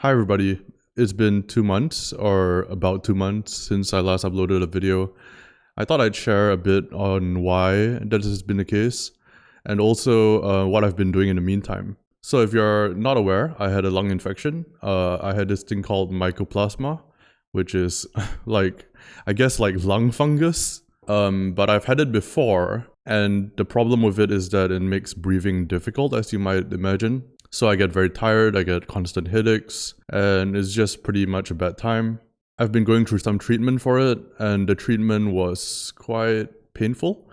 Hi everybody, it's been 2 months or about 2 months since I last uploaded a video. I thought I'd share a bit on why that has been the case and also what I've been doing in the meantime. So if you're not aware, I had a lung infection. I had this thing called mycoplasma, which is like lung fungus. But I've had it before, and the problem with it is that it makes breathing difficult, as you might imagine. So I get very tired, I get constant headaches, and it's just pretty much a bad time. I've been going through some treatment for it, and the treatment was quite painful,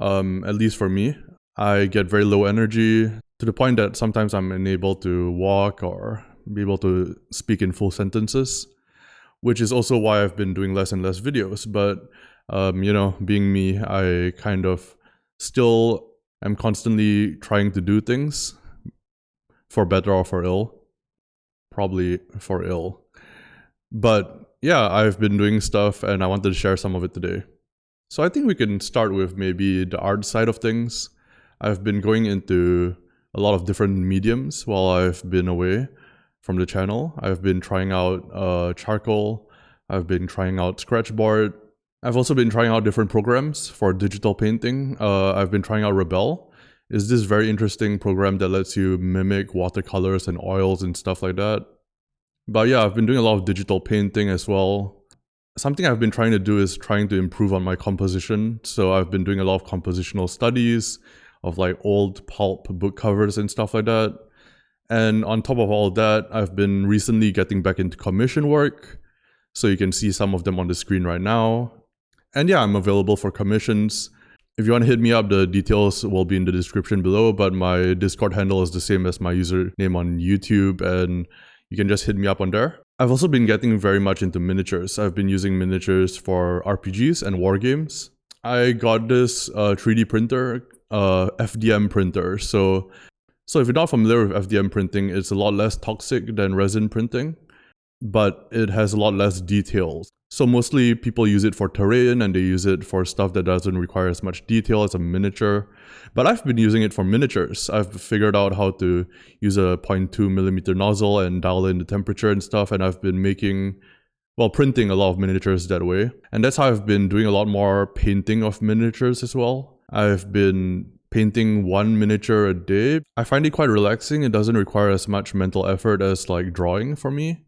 at least for me. I get very low energy, to the point that sometimes I'm unable to walk or be able to speak in full sentences, which is also why I've been doing less and less videos. But, being me, I kind of still am constantly trying to do things, for better or for ill. Probably for ill. But yeah, I've been doing stuff and I wanted to share some of it today. So I think we can start with maybe the art side of things. I've been going into a lot of different mediums while I've been away from the channel. I've been trying out charcoal. I've been trying out scratchboard. I've also been trying out different programs for digital painting. I've been trying out Rebel. Is this very interesting program that lets you mimic watercolors and oils and stuff like that. But yeah, I've been doing a lot of digital painting as well. Something I've been trying to do is trying to improve on my composition. So I've been doing a lot of compositional studies of like old pulp book covers and stuff like that. And on top of all that, I've been recently getting back into commission work. So you can see some of them on the screen right now. And yeah, I'm available for commissions. If you want to hit me up, the details will be in the description below, but my Discord handle is the same as my username on YouTube, and you can just hit me up on there. I've also been getting very much into miniatures. I've been using miniatures for RPGs and war games. I got this 3D printer, FDM printer. So if you're not familiar with FDM printing, it's a lot less toxic than resin printing, but it has a lot less details. So mostly people use it for terrain and they use it for stuff that doesn't require as much detail as a miniature. But I've been using it for miniatures. I've figured out how to use a 0.2mm nozzle and dial in the temperature and stuff. And I've been printing a lot of miniatures that way. And that's how I've been doing a lot more painting of miniatures as well. I've been painting 1 miniature a day. I find it quite relaxing. It doesn't require as much mental effort as like drawing for me.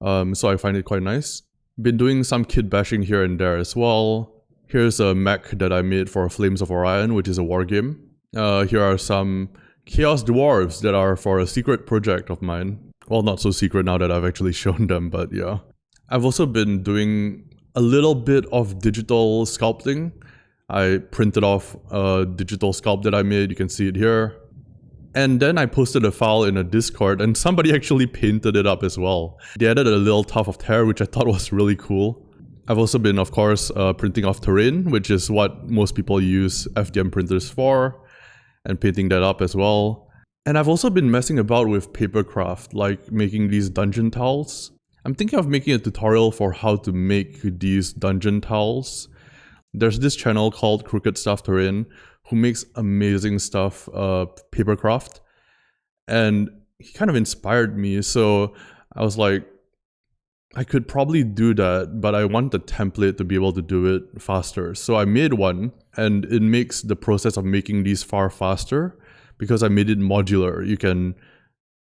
So I find it quite nice. Been doing some kit bashing here and there as well. Here's a mech that I made for Flames of Orion, which is a war game. Here are some Chaos Dwarves that are for a secret project of mine. Well, not so secret now that I've actually shown them, but yeah. I've also been doing a little bit of digital sculpting. I printed off a digital sculpt that I made, you can see it here. And then I posted a file in a Discord and somebody actually painted it up as well. They added a little tuft of hair, which I thought was really cool. I've also been, of course, printing off terrain, which is what most people use FDM printers for, and painting that up as well. And I've also been messing about with papercraft, like making these dungeon towels. I'm thinking of making a tutorial for how to make these dungeon towels. There's this channel called Crooked Stuff Terrain, who makes amazing stuff, papercraft, and he kind of inspired me. So I was like, I could probably do that, but I want the template to be able to do it faster. So I made one, and it makes the process of making these far faster because I made it modular. You can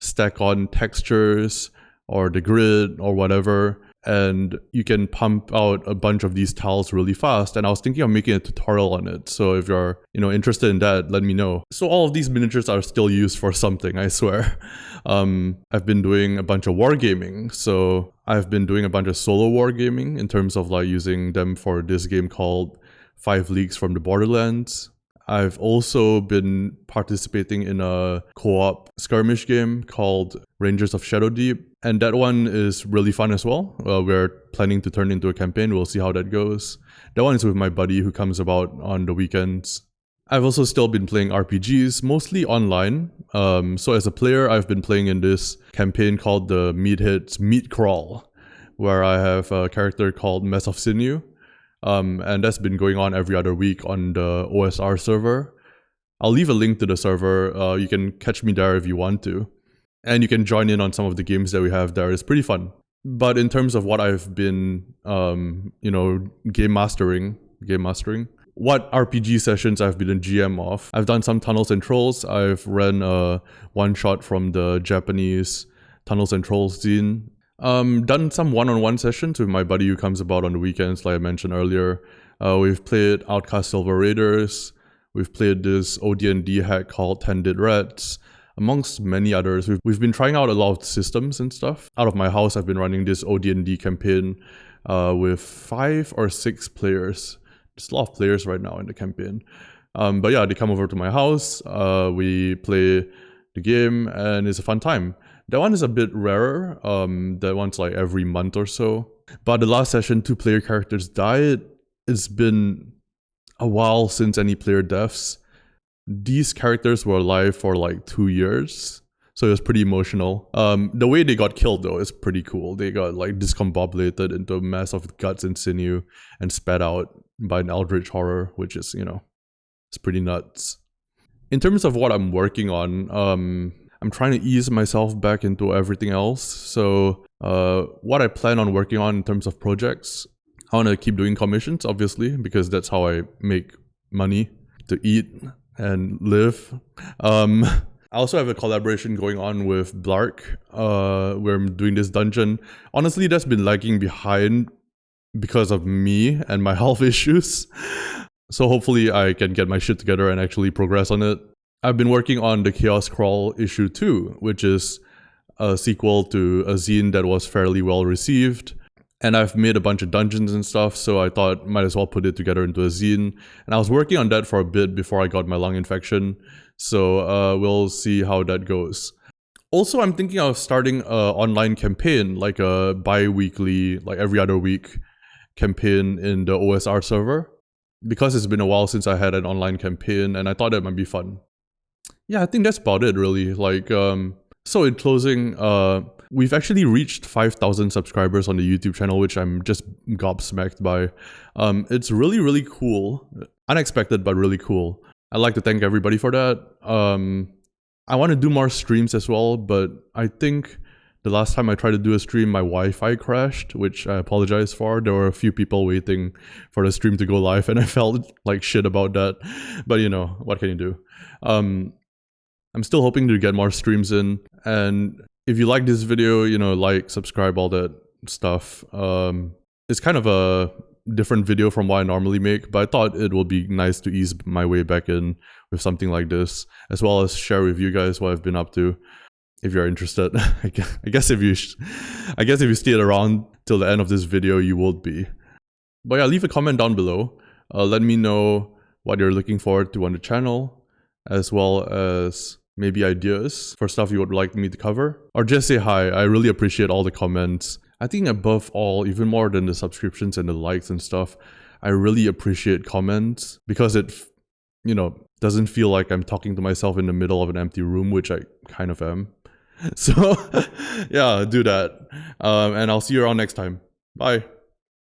stack on textures or the grid or whatever, and you can pump out a bunch of these tiles really fast. And I was thinking of making a tutorial on it. So if you're, interested in that, let me know. So all of these miniatures are still used for something, I swear. I've been doing a bunch of wargaming. So I've been doing a bunch of solo wargaming in terms of like using them for this game called 5 Leagues from the Borderlands. I've also been participating in a co-op skirmish game called Rangers of Shadowdeep, and that one is really fun as well. We're planning to turn into a campaign. We'll see how that goes. That one is with my buddy who comes about on the weekends. I've also still been playing RPGs, mostly online. So as a player, I've been playing in this campaign called the Meathead's Meat Crawl, where I have a character called Mess of Sinew. And that's been going on every other week on the OSR server. I'll leave a link to the server. You can catch me there if you want to. and you can join in on some of the games that we have there. It's pretty fun. But in terms of what I've been, game mastering, what RPG sessions I've been a GM of. I've done some Tunnels and Trolls. I've ran a one-shot from the Japanese Tunnels and Trolls zine. Done some one-on-one sessions with my buddy who comes about on the weekends, like I mentioned earlier. We've played Outcast Silver Raiders. We've played this OD&D hack called 10-Dit Rats, amongst many others. We've been trying out a lot of systems and stuff. Out of my house, I've been running this OD&D campaign with 5 or 6 players. There's a lot of players right now in the campaign. But yeah, they come over to my house, we play the game, and it's a fun time. That one is a bit rarer. That one's like every month or so. But the last session, 2 player characters died. It's been a while since any player deaths. These characters were alive for like 2 years. So it was pretty emotional. The way they got killed though is pretty cool. They got like discombobulated into a mass of guts and sinew and spat out by an eldritch horror, which is, it's pretty nuts. In terms of what I'm working on, I'm trying to ease myself back into everything else. So what I plan on working on in terms of projects, I want to keep doing commissions, obviously, because that's how I make money to eat and live. I also have a collaboration going on with Blark, where I'm doing this dungeon. Honestly, that's been lagging behind because of me and my health issues. So hopefully I can get my shit together and actually progress on it. I've been working on the Chaos Crawl issue 2, which is a sequel to a zine that was fairly well received. And I've made a bunch of dungeons and stuff, so I thought might as well put it together into a zine. And I was working on that for a bit before I got my lung infection. So we'll see how that goes. Also, I'm thinking of starting an online campaign, like a bi-weekly, like every other week campaign in the OSR server. Because it's been a while since I had an online campaign, and I thought that might be fun. Yeah, I think that's about it, really. So in closing, we've actually reached 5,000 subscribers on the YouTube channel, which I'm just gobsmacked by. It's really, really cool. Unexpected, but really cool. I'd like to thank everybody for that. I want to do more streams as well, but I think the last time I tried to do a stream, my Wi-Fi crashed, which I apologize for. There were a few people waiting for the stream to go live, and I felt like shit about that. But what can you do? I'm still hoping to get more streams in. And if you like this video, like, subscribe, all that stuff. It's kind of a different video from what I normally make, but I thought it would be nice to ease my way back in with something like this, as well as share with you guys what I've been up to. If you're interested, I guess if you stayed around till the end of this video, you would be. But yeah, leave a comment down below. Let me know what you're looking forward to on the channel, as well as maybe ideas for stuff you would like me to cover, or just say hi. I really appreciate all the comments. I think above all, even more than the subscriptions and the likes and stuff, I really appreciate comments, because it, doesn't feel like I'm talking to myself in the middle of an empty room, which I kind of am. So yeah, do that. And I'll see you around next time. Bye.